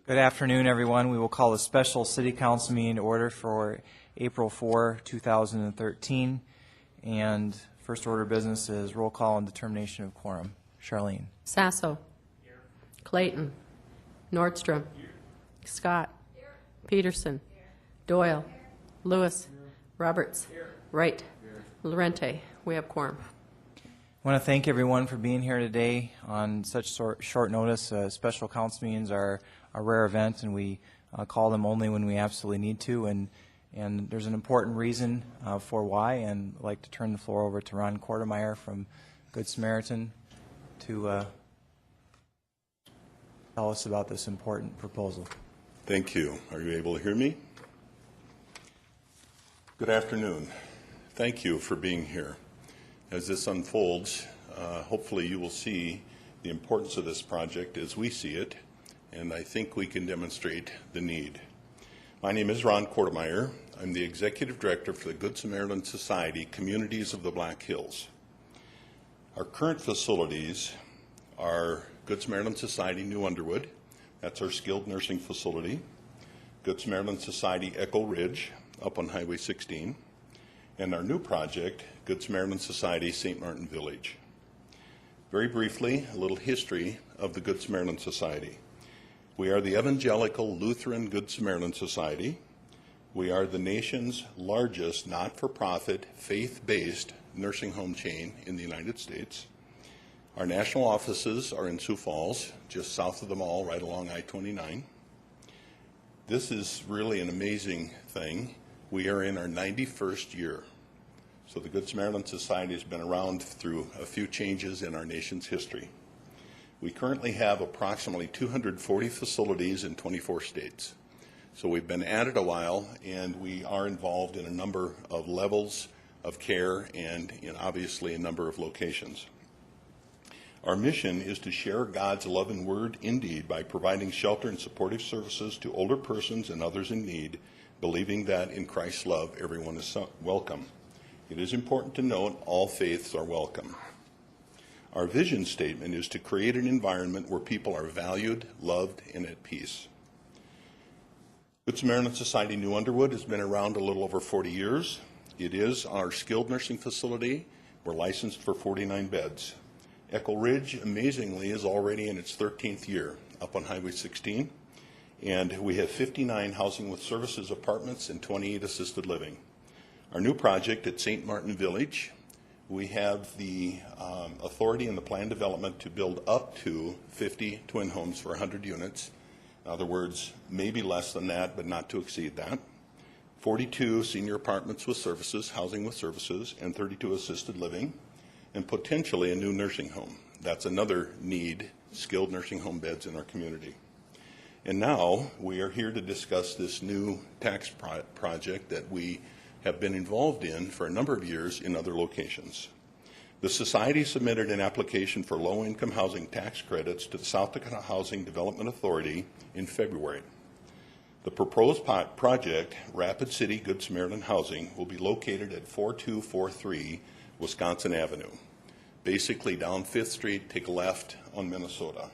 Good afternoon, everyone. We will call a special City Council meeting to order for April 4, 2013. And first order of business is roll call and determination of quorum. Charlene. Sasso. Here. Clayton. Here. Nordstrom. Here. Scott. Here. Peterson. Here. Doyle. Here. Lewis. Here. Roberts. Here. Wright. Here. Lorente. We have quorum. I want to thank everyone for being here today on such short notice. Special council meetings are a rare event, and we call them only when we absolutely need to. And there's an important reason for why, and I'd like to turn the floor over to Ron Kortemeyer from Good Samaritan to tell us about this important proposal. Thank you. Are you able to hear me? Good afternoon. Thank you for being here. As this unfolds, hopefully you will see the importance of this project as we see it, and I think we can demonstrate the need. My name is Ron Kortemeyer. I'm the Executive Director for the Good Samaritan Society Communities of the Black Hills. Our current facilities are Good Samaritan Society New Underwood, that's our skilled nursing facility, Good Samaritan Society Echo Ridge up on Highway 16, and our new project, Good Samaritan Society St. Martin Village. Very briefly, a little history of the Good Samaritan Society. We are the Evangelical Lutheran Good Samaritan Society. We are the nation's largest not-for-profit, faith-based nursing home chain in the United States. Our national offices are in Sioux Falls, just south of the mall, right along I-29. This is really an amazing thing. We are in our 91st year. So the Good Samaritan Society has been around through a few changes in our nation's history. We currently have approximately 240 facilities in 24 states. So we've been at it a while, and we are involved in a number of levels of care and in obviously a number of locations. Our mission is to share God's love and word in deed by providing shelter and supportive services to older persons and others in need, believing that in Christ's love everyone is welcome. It is important to note all faiths are welcome. Our vision statement is to create an environment where people are valued, loved, and at peace. Good Samaritan Society New Underwood has been around a little over 40 years. It is our skilled nursing facility. We're licensed for 49 beds. Echo Ridge, amazingly, is already in its 13th year up on Highway 16. And we have 59 housing with services apartments and 28 assisted living. Our new project at St. Martin Village, we have the authority and the plan development to build up to 50 twin homes for 100 units. In other words, maybe less than that, but not to exceed that. 42 senior apartments with services, housing with services, and 32 assisted living, and potentially a new nursing home. That's another need, skilled nursing home beds in our community. And now we are here to discuss this new tax project that we have been involved in for a number of years in other locations. The Society submitted an application for low-income housing tax credits to the South Dakota Housing Development Authority in February. The proposed project, Rapid City Good Samaritan Housing, will be located at 4243 Wisconsin Avenue. Basically down 5th Street, take a left on Minnesota.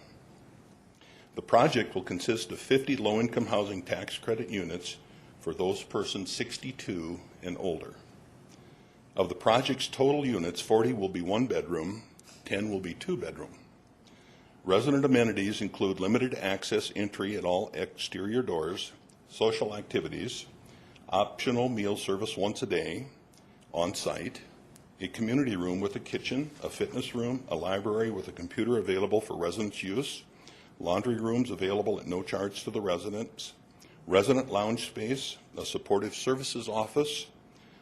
The project will consist of 50 low-income housing tax credit units for those persons 62 and older. Of the project's total units, 40 will be one bedroom, 10 will be two bedroom. Resident amenities include limited access entry at all exterior doors, social activities, optional meal service once a day, on site, a community room with a kitchen, a fitness room, a library with a computer available for residents' use, laundry rooms available at no charge to the residents, resident lounge space, a supportive services office,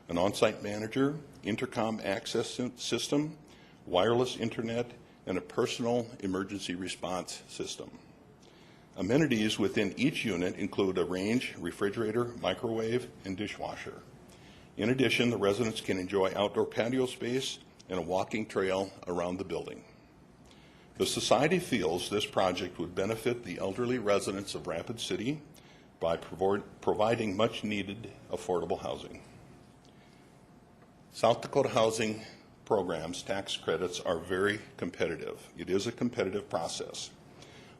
an on-site manager, intercom access system, wireless internet, and a personal emergency response system. Amenities within each unit include a range, refrigerator, microwave, and dishwasher. In addition, the residents can enjoy outdoor patio space and a walking trail around the building. The Society feels this project would benefit the elderly residents of Rapid City by providing much-needed affordable housing. South Dakota Housing programs, tax credits, are very competitive. It is a competitive process.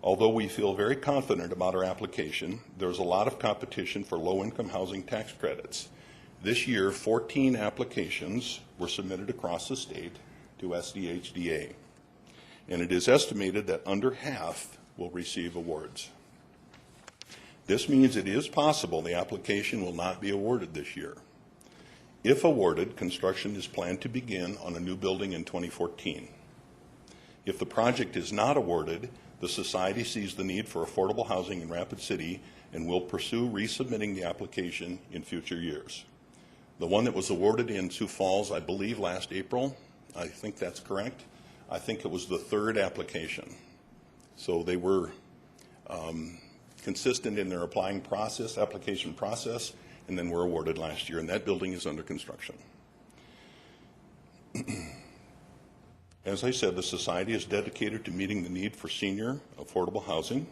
Although we feel very confident about our application, there's a lot of competition for low-income housing tax credits. This year, 14 applications were submitted across the state to SDHDA, and it is estimated that under half will receive awards. This means it is possible the application will not be awarded this year. If awarded, construction is planned to begin on a new building in 2014. If the project is not awarded, the Society sees the need for affordable housing in Rapid City and will pursue resubmitting the application in future years. The one that was awarded in Sioux Falls, I believe last April, I think that's correct. I think it was the third application. So they were consistent in their application process, and then were awarded last year, and that building is under construction. As I said, the Society is dedicated to meeting the need for senior affordable housing.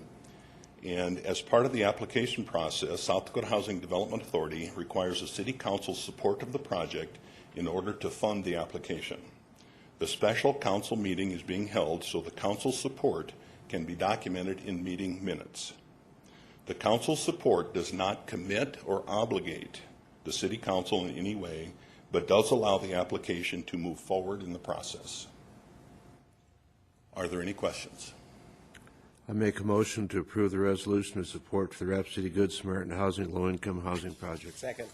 And as part of the application process, South Dakota Housing Development Authority requires the City Council's support of the project in order to fund the application. The special council meeting is being held so the council's support can be documented in meeting minutes. The council's support does not commit or obligate the City Council in any way, but does allow the application to move forward in the process. Are there any questions? I make a motion to approve the resolution of support for the Rapid City Good Samaritan Housing Low-Income Housing Project. Second.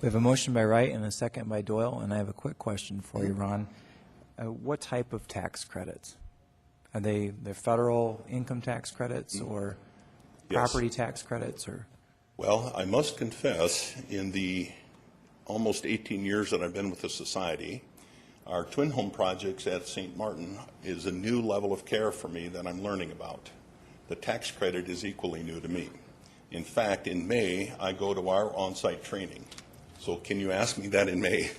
We have a motion by Wright and a second by Doyle, and I have a quick question for you, Ron. What type of tax credits? Are they federal income tax credits or Yes. property tax credits? Or Well, I must confess, in the almost 18 years that I've been with the Society, our twin home projects at St. Martin is a new level of care for me that I'm learning about. The tax credit is equally new to me. In fact, in May, I go to our on-site training. So can you ask me that in May?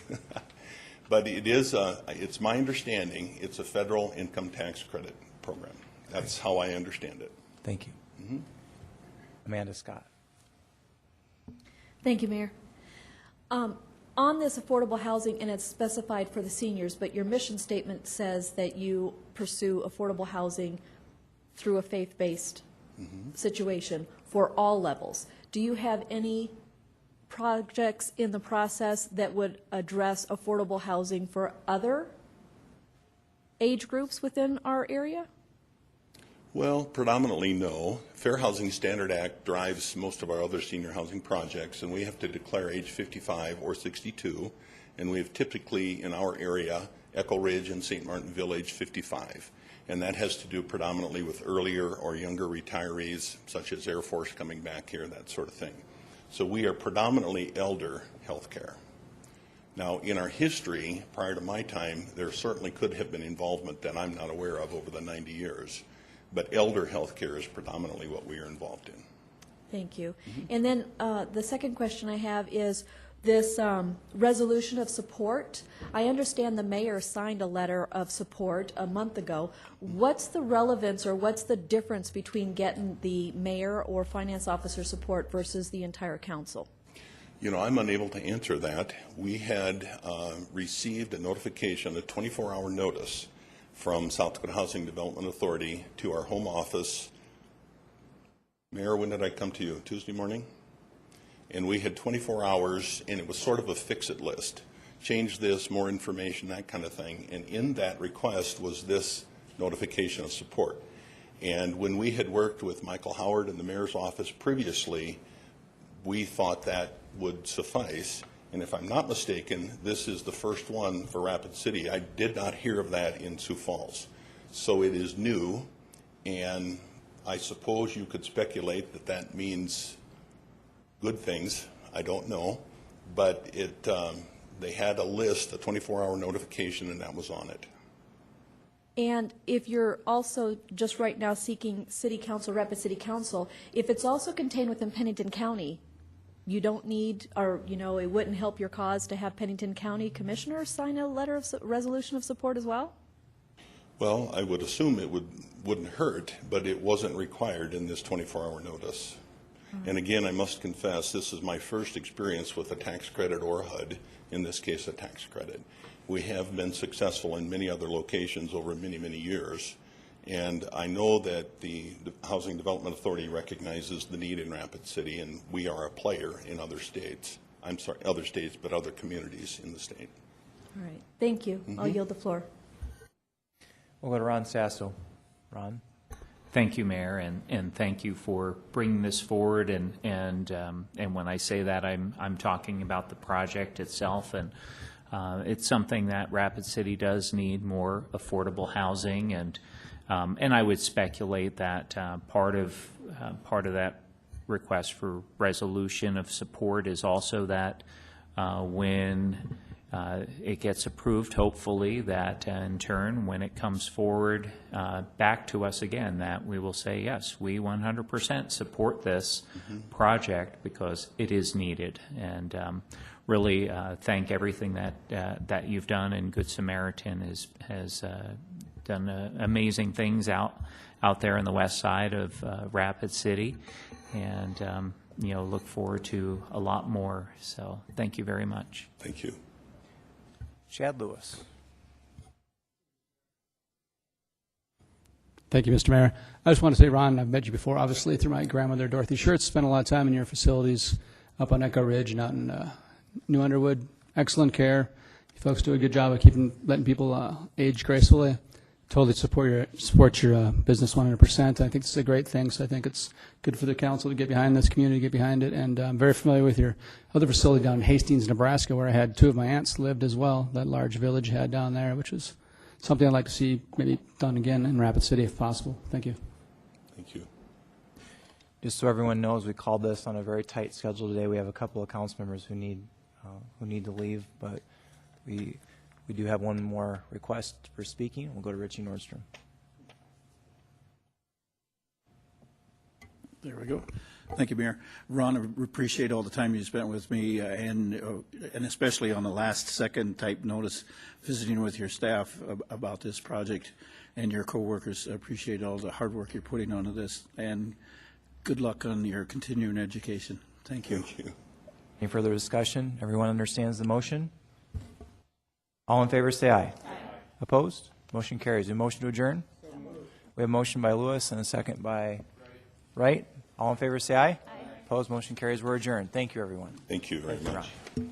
But it's my understanding, it's a federal income tax credit program. That's how I understand it. thank you. Amanda Scott. Thank you, Mayor. On this affordable housing, and it's specified for the seniors, but your mission statement says that you pursue affordable housing through a faith-based situation for all levels. Do you have any projects in the process that would address affordable housing for other age groups within our area? Well, predominantly no. Fair Housing Standard Act drives most of our other senior housing projects, and we have to declare age 55 or 62, and we have typically in our area, Echo Ridge and St. Martin Village, 55. And that has to do predominantly with earlier or younger retirees, such as Air Force coming back here, that sort of thing. So we are predominantly elder health care. Now, in our history, prior to my time, there certainly could have been involvement that I'm not aware of over the 90 years. But elder health care is predominantly what we are involved in. Thank you. And then the second question I have is this resolution of support. I understand the mayor signed a letter of support a month ago. What's the relevance or what's the difference between getting the mayor or finance officer support versus the entire council? You know, I'm unable to answer that. We had received a notification, a 24-hour notice from South Dakota Housing Development Authority to our home office. Mayor, when did I come to you? Tuesday morning? And we had 24 hours, and it was sort of a fix-it list. Change this, more information, that kind of thing. And in that request was this notification of support. And when we had worked with Michael Howard in the mayor's office previously, we thought that would suffice. And if I'm not mistaken, this is the first one for Rapid City. I did not hear of that in Sioux Falls. So it is new, and I suppose you could speculate that that means good things. I don't know. But they had a list, a 24-hour notification, and that was on it. And if you're also just right now seeking City Council, Rapid City Council, if it's also contained within Pennington County, you don't need, or, you know, it wouldn't help your cause to have Pennington County commissioners sign a letter of resolution of support as well? Well, I would assume it wouldn't hurt, but it wasn't required in this 24-hour notice. And again, I must confess, this is my first experience with a tax credit or HUD, in this case a tax credit. We have been successful in many other locations over many, many years, And I know that the Housing Development Authority recognizes the need in Rapid City, and we are a player in other states. I'm sorry, other states, but other communities in the state. All right, thank you. I'll yield the floor. We'll go to Ron Sasso. Ron? Thank you, Mayor, and thank you for bringing this forward. And when I say that, I'm talking about the project itself, and it's something that Rapid City does need more affordable housing, and I would speculate that part of that request for resolution of support is also that when it gets approved, hopefully, that in turn, when it comes forward back to us again, that we will say, yes, we 100% support this project because it is needed. And really thank everything that you've done, and Good Samaritan has done amazing things out there in the west side of Rapid City, and look forward to a lot more. So thank you very much. Thank you. Chad Lewis. Thank you, Mr. Mayor. I just want to say, Ron, I've met you before, obviously, through my grandmother, Dorothy Schertz. Spent a lot of time in your facilities up on Echo Ridge and out in New Underwood. Excellent care. You folks do a good job of letting people age gracefully. Totally support your business 100%. I think this is a great thing, so I think it's good for the council to get behind this, community to get behind it. And I'm very familiar with your other facility down in Hastings, Nebraska, where I had two of my aunts lived as well, that large village you had down there, which was something I'd like to see maybe done again in Rapid City if possible. Thank you. Thank you. Just so everyone knows, we called this on a very tight schedule today. We have a couple of council members who need to leave, but we do have one more request for speaking. We'll go to Richie Nordstrom. There we go. Thank you, Mayor. Ron, I appreciate all the time you spent with me, and especially on the last second type notice, visiting with your staff about this project and your coworkers. I appreciate all the hard work you're putting onto this, and good luck on your continuing education. Thank you. Thank you. Any further discussion? Everyone understands the motion? All in favor, say aye. Aye. Opposed? Motion carries. A motion to adjourn? We have a motion by Lewis and a second by Wright. All in favor, say aye. Aye. Opposed? Motion carries. We're adjourned. Thank you, everyone. Thank you very much. Ron.